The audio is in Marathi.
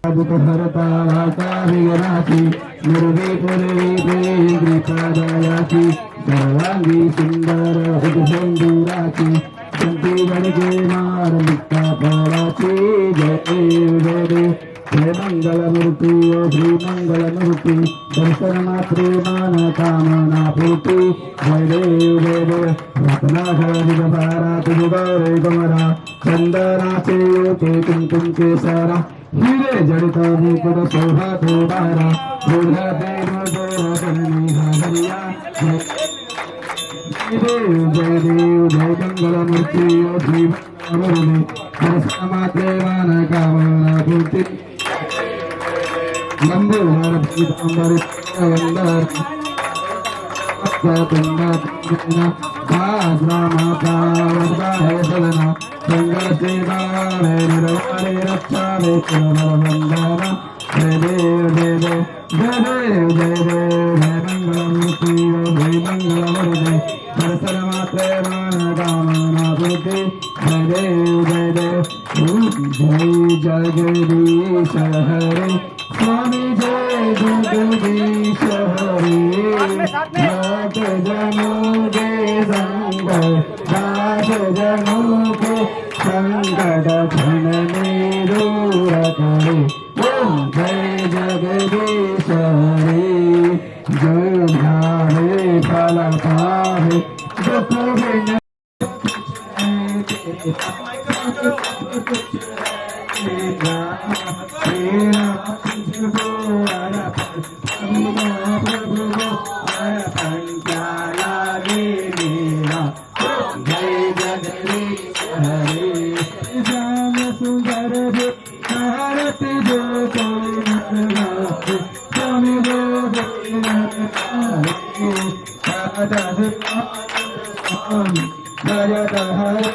हरता वाचा विघ्नाची निर्वे पूर्वी कृपादायाची सर्वांगी सुंदर उपसंदुराची संती गणके मार मुक्ता फळाची जय जय देव जय मंगलमूर्ती ओ श्री मंगलमूर्ती दर्शन मात्रे मान कामना पूर्ती जय देव रत्नाखळी बारा तुझ गौरे कमरा चंदनाचे योते कुंकुम केसरा हिरे जडित मुकुट शोभा बारा बोधा देव हरिया जय देव जय मंगलमूर्ती ओ श्री मंगलमूर्ती दर्शन मात्रे मान कामना पूर्ती मंदिर पीतांबरी वंदर तुंगा माता वरदा है सदना संगर सेवा है निर्वाणे रक्षा है वंदना जय देव जय देव जय देव जय देव जय मंगलमूर्ति जय मंगलमूर्ति दर्शन मात्रे मान कामना पूर्ति जय देव जय देव जय जगदीश हरे स्वामी जय जगदीश हरे भक्त जनों के संग दास जनों के संकट घनने दूर करे जय जगदीश हरे जय भावे फल पावे दुख बिन जय जगदीश हरे श्याम सुंदर भारती जो स्वामी जय हरे